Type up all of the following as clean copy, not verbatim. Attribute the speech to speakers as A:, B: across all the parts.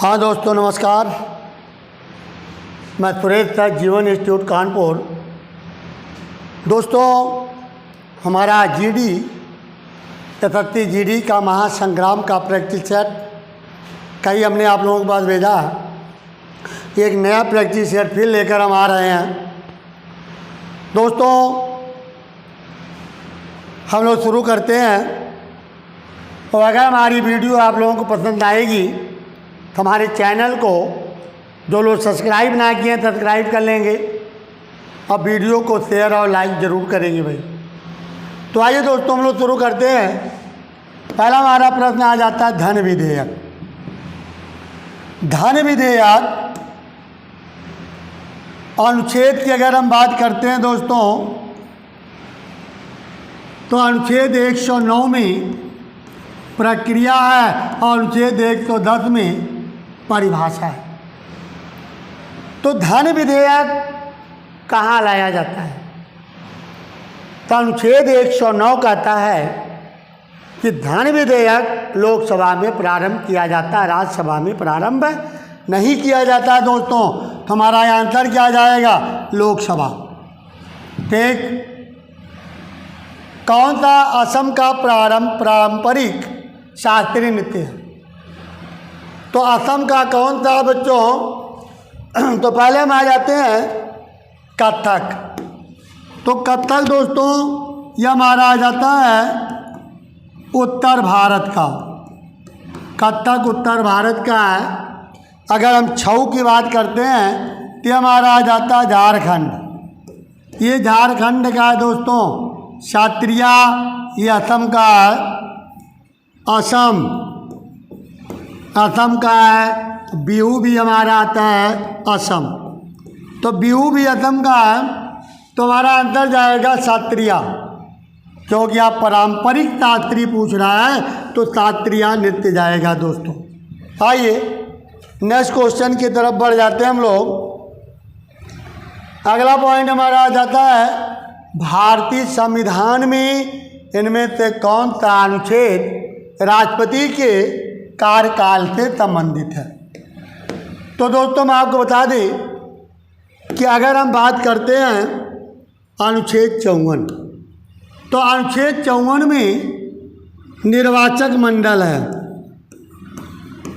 A: हाँ दोस्तों नमस्कार। मैं सुरेश सर जीवन इंस्टीट्यूट कानपुर। दोस्तों हमारा जीडी एसएससी जीडी का महासंग्राम का प्रैक्टिस सेट कई हमने आप लोगों के पास भेजा है। एक नया प्रैक्टिस सेट फिर लेकर हम आ रहे हैं। दोस्तों हम लोग शुरू करते हैं, और अगर हमारी वीडियो आप लोगों को पसंद आएगी तो हमारे चैनल को जो लोग सब्सक्राइब ना किए हैं सब्सक्राइब कर लेंगे और वीडियो को शेयर और लाइक ज़रूर करेंगे भाई। तो आइए दोस्तों हम लोग शुरू करते हैं। पहला हमारा प्रश्न आ जाता है धन विधेयक। धन विधेयक अनुच्छेद की अगर हम बात करते हैं दोस्तों, तो अनुच्छेद 109 में प्रक्रिया है और अनुच्छेद 110 में परिभाषा है। तो धन विधेयक कहाँ लाया जाता है? तो अनुच्छेद 109 कहता है कि धन विधेयक लोकसभा में प्रारंभ किया जाता है, राज्यसभा में प्रारंभ नहीं किया जाता है दोस्तों। तो हमारा आंसर क्या आ जाएगा? लोकसभा। ठीक। कौन सा असम का पारंपरिक शास्त्रीय नृत्य है? तो असम का कौन सा बच्चों? तो पहले हम आ जाते हैं कथक। तो कथक दोस्तों यह हमारा आ जाता है उत्तर भारत का। कथक उत्तर भारत का है। अगर हम छऊ की बात करते हैं तो हमारा आ जाता है झारखंड। ये झारखंड का है दोस्तों। शास्त्रीय ये असम का है। असम का है। बिहू भी हमारा आता है असम। तो बिहू भी असम का है। तो हमारा आंसर जाएगा शास्त्रीय, क्योंकि आप पारंपरिक शास्त्रीय पूछ रहा है तो शास्त्रीय नृत्य जाएगा दोस्तों। आइए नेक्स्ट क्वेश्चन की तरफ बढ़ जाते हैं हम लोग। अगला पॉइंट हमारा आ जाता है भारतीय संविधान में इनमें से कौन सा अनुच्छेद राष्ट्रपति के कार्यकाल से संबंधित है? तो दोस्तों मैं आपको बता दें कि अगर हम बात करते हैं अनुच्छेद 54, तो अनुच्छेद 54 में निर्वाचक मंडल है।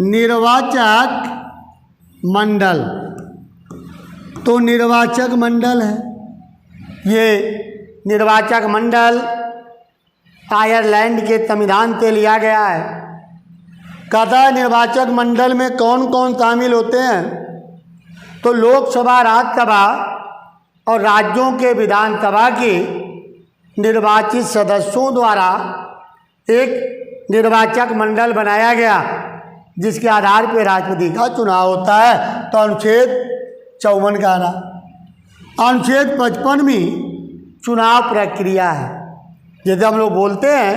A: निर्वाचक मंडल, तो निर्वाचक मंडल है। ये निर्वाचक मंडल आयरलैंड के संविधान से लिया गया है। कहता है निर्वाचक मंडल में कौन कौन शामिल होते हैं? तो लोकसभा, राज्यसभा और राज्यों के विधानसभा के निर्वाचित सदस्यों द्वारा एक निर्वाचक मंडल बनाया गया, जिसके आधार पर राष्ट्रपति का चुनाव होता है। तो अनुच्छेद 54 का रहा। अनुच्छेद 55 में चुनाव प्रक्रिया है। जैसे हम लोग बोलते हैं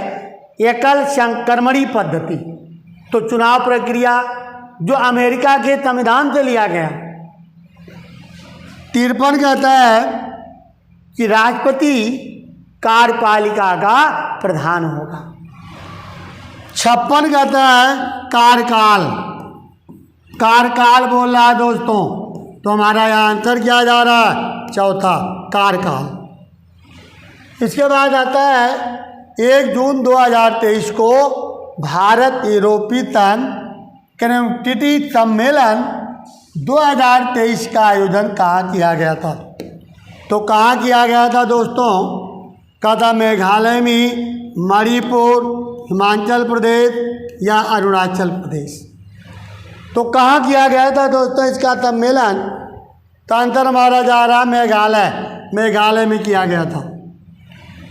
A: एकल संक्रमणी पद्धति, तो चुनाव प्रक्रिया जो अमेरिका के संविधान से लिया गया। 53 कहता है कि राष्ट्रपति कार्यपालिका का प्रधान होगा। 56 कहता है कार्यकाल। कार्यकाल बोल रहा है दोस्तों। तो हमारा यहाँ आंसर क्या जा रहा है? चौथा कार्यकाल। इसके बाद आता है 1 जून 2023 को भारत यूरोपीय संघ कनेक्टिविटी सम्मेलन 2023 का आयोजन कहाँ किया गया था? तो कहाँ किया गया था दोस्तों? कहा मेघालय में, मणिपुर, हिमाचल प्रदेश या अरुणाचल प्रदेश। तो कहाँ किया गया था दोस्तों इसका सम्मेलन? तो आंसर हमारा जा रहा मेघालय। मेघालय में किया गया था।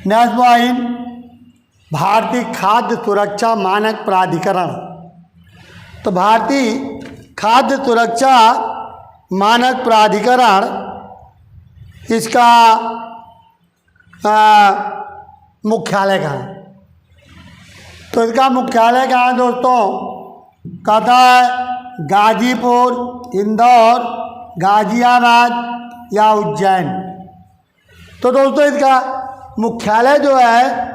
A: नेक्स्ट पॉइंट भारतीय खाद्य सुरक्षा मानक प्राधिकरण। तो भारतीय खाद्य सुरक्षा मानक प्राधिकरण इसका मुख्यालय कहाँ है? तो इसका मुख्यालय कहाँ है दोस्तों? कहता है गाजीपुर, इंदौर, गाजियाबाद या उज्जैन। तो दोस्तों इसका मुख्यालय जो है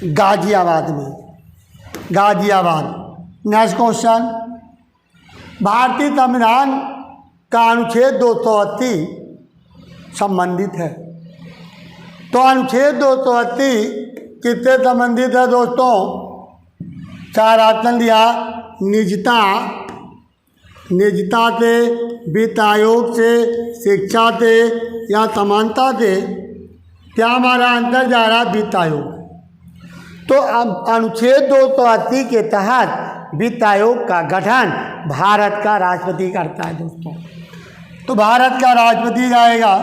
A: गाजियाबाद में। गाजियाबाद। नेक्स्ट क्वेश्चन भारतीय संविधान का अनुच्छेद 280 संबंधित है। तो अनुच्छेद 280 किससे संबंधित है दोस्तों? 4 ऑप्शन दिया, निजता, निजता से, वित्त आयोग से, शिक्षा से या समानता से। क्या हमारा आंसर जा रहा है? वित्त आयोग। तो अनुच्छेद 280 के तहत वित्त आयोग का गठन भारत का राष्ट्रपति करता है दोस्तों। तो भारत का राष्ट्रपति जाएगा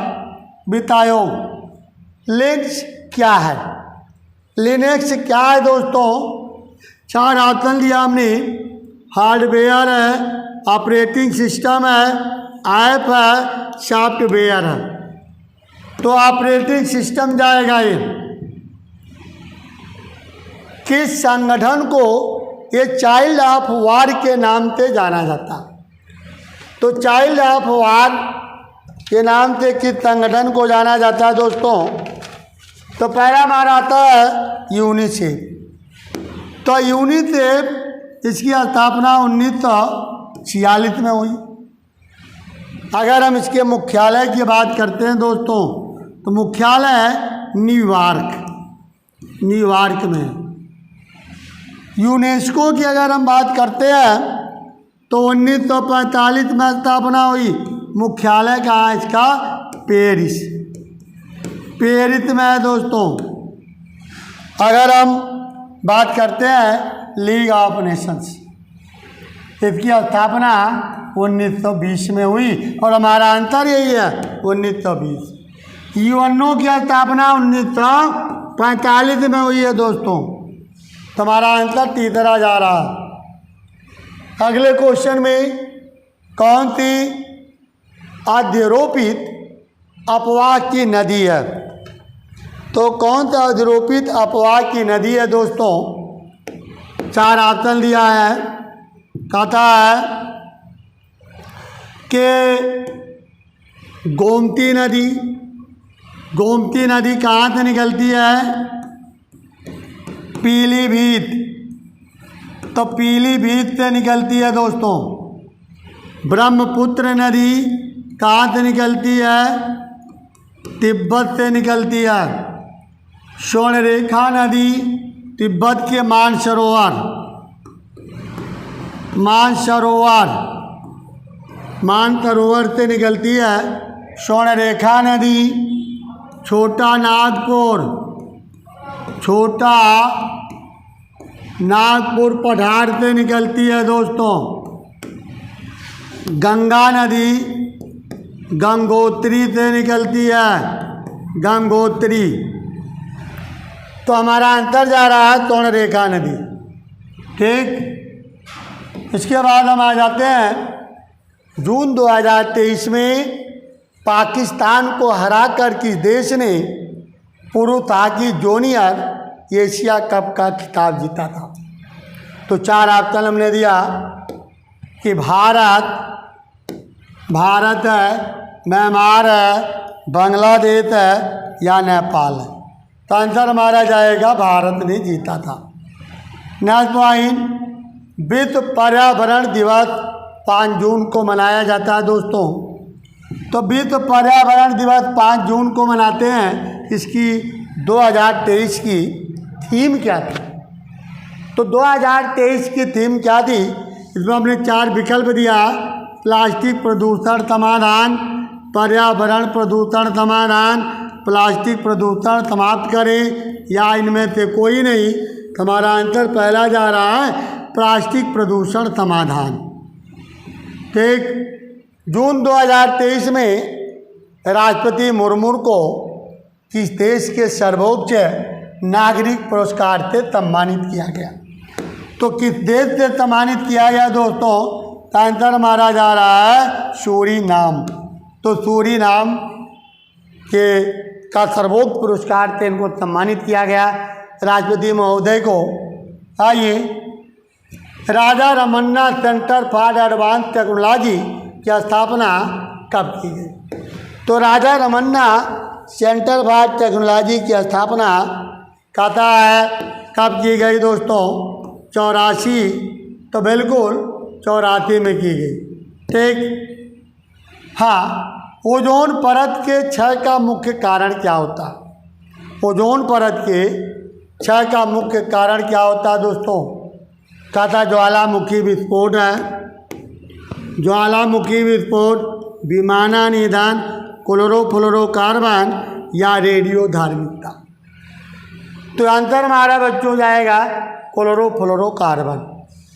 A: वित्त आयोग। लिनक्स क्या है? लिनक्स क्या है दोस्तों? 4 ऑप्शन दिया हमने, हार्डवेयर है, ऑपरेटिंग सिस्टम है, ऐप है, सॉफ्टवेयर है। तो ऑपरेटिंग सिस्टम जाएगा ये। किस संगठन को ये चाइल्ड ऑफ वार के नाम से जाना जाता? तो चाइल्ड ऑफ वार के नाम से किस संगठन को जाना जाता है दोस्तों? तो पहला हमारा आता है यूनिसेफ। तो यूनिसेफ इसकी स्थापना 1946 में हुई। अगर हम इसके मुख्यालय की बात करते हैं दोस्तों, तो मुख्यालय है न्यूयॉर्क में। यूनेस्को की अगर हम बात करते हैं तो 1945 में स्थापना हुई। मुख्यालय कहाँ है इसका? पेरिस में है दोस्तों। अगर हम बात करते हैं लीग ऑफ नेशंस, इसकी स्थापना 1920 में हुई और हमारा आंसर यही है 1920। यूएनओ की स्थापना 1945 में हुई है दोस्तों। तो हमारा आंसर तीसरा जा रहा है। अगले क्वेश्चन में कौन सी अध्यारोपित अपवाह की नदी है? तो कौन सा अध्यारोपित अपवाह की नदी है दोस्तों? 4 ऑप्शन दिया है। कहता है कि गोमती नदी कहाँ से निकलती है? पीलीभीत। तो पीलीभीत से निकलती है दोस्तों। ब्रह्मपुत्र नदी कहाँ से निकलती है? तिब्बत से निकलती है। स्वर्णरेखा नदी तिब्बत के मानसरोवर से निकलती है। स्वर्णरेखा नदी छोटा नागपुर पठार से निकलती है दोस्तों। गंगा नदी गंगोत्री से निकलती है, गंगोत्री। तो हमारा आंसर जा रहा है स्वर्णरेखा नदी। ठीक, इसके बाद हम आ जाते हैं जून 2023 में पाकिस्तान को हराकर किस देश ने पुरुष हॉकी जूनियर एशिया कप का खिताब जीता था? तो 4 ऑप्शन हमने दिया कि भारत है, म्यांमार है, बांग्लादेश है या नेपाल है। तो आंसर हमारा जाएगा भारत ने जीता था। नेक्स्ट पॉइंट, विश्व पर्यावरण दिवस 5 जून को मनाया जाता है दोस्तों। तो विश्व पर्यावरण दिवस 5 जून को मनाते हैं। इसकी 2023 की थीम क्या थी? तो 2023 की थीम क्या थी? इसमें हमने 4 विकल्प दिया। प्लास्टिक प्रदूषण समाधान, पर्यावरण प्रदूषण समाधान, प्लास्टिक प्रदूषण समाप्त करें या इनमें से कोई नहीं। हमारा आंसर पहला जा रहा है प्लास्टिक प्रदूषण समाधान। ठीक, जून 2023 में राष्ट्रपति मुर्मू को किस देश के सर्वोच्च नागरिक पुरस्कार से सम्मानित किया गया? तो किस देश से सम्मानित किया गया दोस्तों? आंसर हमारा जा रहा है सूरीनाम। तो सूरीनाम का सर्वोच्च पुरस्कार से इनको सम्मानित किया गया राष्ट्रपति महोदय को। आइए, Raja Ramanna centre for advance technology की स्थापना कब की गई? तो Raja Ramanna centre for technology की स्थापना कहता है कब की गई दोस्तों? 84। तो बिल्कुल 84 में की गई। ठीक। हाँ, ओजोन परत के क्षय का मुख्य कारण क्या होता है? ओजोन परत के क्षय का मुख्य कारण क्या होता है दोस्तों? क्या था? ज्वालामुखी विस्फोट है, ज्वालामुखी विस्फोट, विमानन ईंधन, क्लोरोफ्लोरोकार्बन या रेडियो धार्मिकता। तो आंसर हमारा बच्चों जाएगा क्लोरोफ्लोरोकार्बन।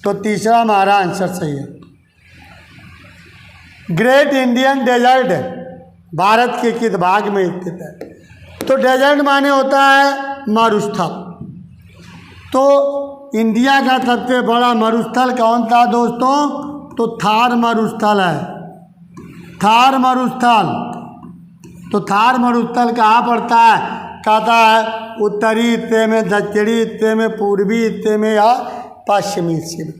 A: तो तीसरा हमारा आंसर सही है। ग्रेट इंडियन डेजर्ट भारत के किस भाग में स्थित है? तो डेजर्ट माने होता है मरुस्थल। तो इंडिया का सबसे बड़ा मरुस्थल कौन था दोस्तों? तो थार मरुस्थल है, थार मरुस्थल। तो थार मरुस्थल कहाँ पड़ता है? कहता है उत्तरी हिस्से में, दक्षिणी हिस्से में, पूर्वी हिस्से में या पश्चिमी हिस्से में।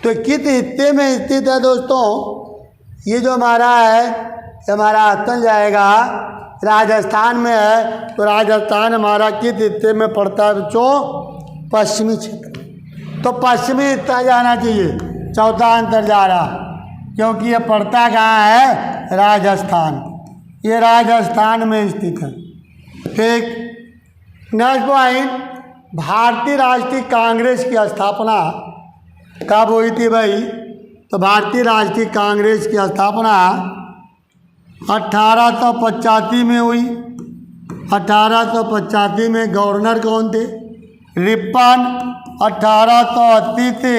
A: तो किस हिस्से में स्थित है दोस्तों? ये जो हमारा है, हमारा आसन जाएगा राजस्थान में है। तो राजस्थान हमारा किस हिस्से में पड़ता है बच्चों? पश्चिमी क्षेत्र। तो पश्चिमी हिस्सा जाना चाहिए, चौथा आंसर जा रहा, क्योंकि ये पड़ता कहाँ है? राजस्थान। ये राजस्थान में स्थित है। ठीक। नेक्स्ट पॉइंट, भारतीय राष्ट्रीय कांग्रेस की स्थापना कब हुई थी भाई? तो भारतीय राष्ट्रीय कांग्रेस की स्थापना 1885 में हुई। 1885 में गवर्नर कौन थे? रिपन। 1880 से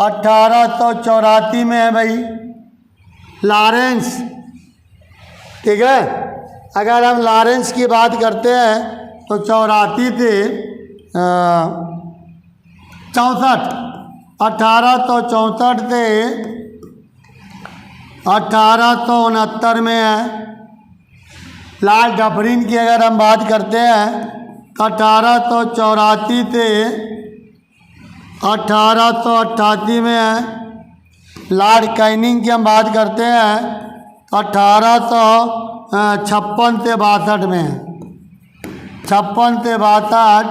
A: 1884 में है भाई लॉरेंस। ठीक है, अगर हम लॉरेंस की बात करते हैं तो 84 से 64, 1864 से 1869 में है। लाल डफरिन की अगर हम बात करते हैं 1884 से 1888 में है। लॉर्ड कैनिंग की हम बात करते हैं 1856 से 62 में है, 56 से 62।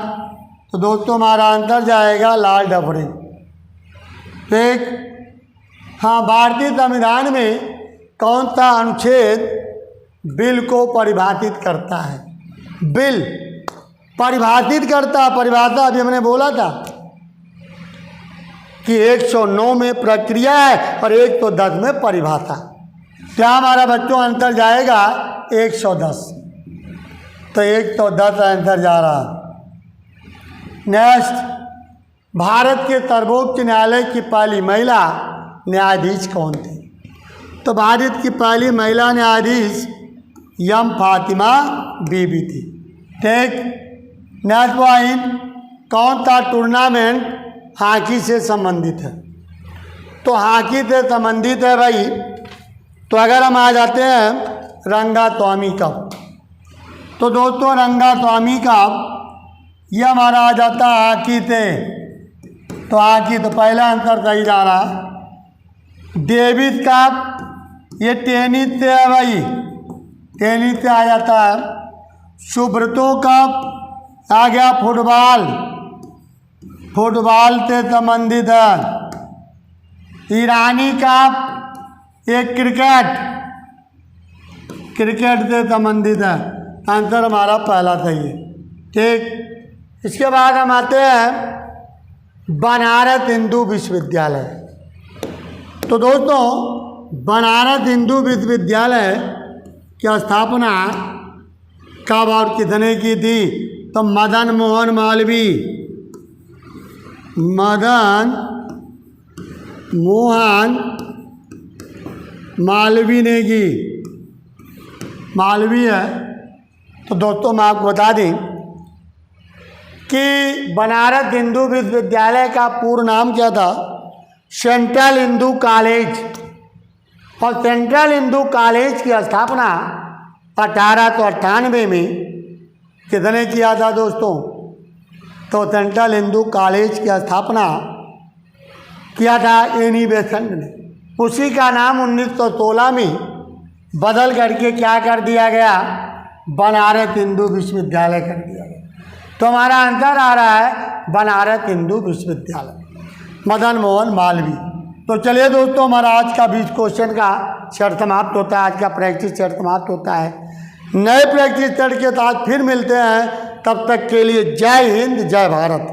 A: तो दोस्तों हमारा आंसर जाएगा लॉर्ड डफरिन। ठीक। हाँ, भारतीय संविधान में कौन सा अनुच्छेद बिल को परिभाषित करता है? बिल परिभाषित करता है, परिभाषा अभी हमने बोला था कि 109 में प्रक्रिया है और 110 में परिभाषा। क्या हमारा बच्चों आंसर जाएगा 110। तो 110 आंसर जा रहा। नेक्स्ट, भारत के सर्वोच्च न्यायालय की पहली महिला न्यायाधीश कौन थी? तो भारत की पहली महिला न्यायाधीश एम फातिमा बीबी थी। ठीक। नेक्स्ट पॉइंट, कौन सा टूर्नामेंट हॉकी से संबंधित है? तो हॉकी से संबंधित है भाई। तो अगर हम आ जाते हैं रंगास्वामी कप। तो दोस्तों रंगास्वामी कप ये हमारा आ जाता है हॉकी से। तो हॉकी, तो पहला आंसर सही जा रहा। डेविस कप ये टेनिस से है भाई, टेनिस से आ जाता है। सुब्रतो कप आ गया फुटबॉल, फुटबॉल से संबंधित है। ईरानी कप ये क्रिकेट, क्रिकेट से संबंधित है। आंसर हमारा पहला सही है। ठीक। इसके बाद हम आते हैं बनारस हिंदू विश्वविद्यालय। तो दोस्तों बनारस हिंदू विश्वविद्यालय की स्थापना कब और किसने की थी? तो मदन मोहन मालवीय, मदन मोहन मालवीय ने की। मालवीय है। तो दोस्तों मैं आपको बता दें कि बनारस हिंदू विश्वविद्यालय का पूर्ण नाम क्या था? Central Hindu college. और सेंट्रल हिंदू कॉलेज की स्थापना 1898 में किसने किया था दोस्तों? तो सेंट्रल हिंदू कॉलेज की स्थापना किया था एनी बेसेंट ने। उसी का नाम 1916 में बदल करके क्या कर दिया गया? बनारस हिंदू विश्वविद्यालय कर दिया गया। तो हमारा आंसर आ रहा है बनारस हिंदू विश्वविद्यालय, मदन मोहन मालवीय। तो चलिए दोस्तों, हमारा आज का 20 क्वेश्चन का सेट समाप्त होता है, आज का प्रैक्टिस सेट समाप्त होता है। नए प्रैक्टिस सेट के साथ फिर मिलते हैं, तब तक के लिए जय हिंद, जय भारत।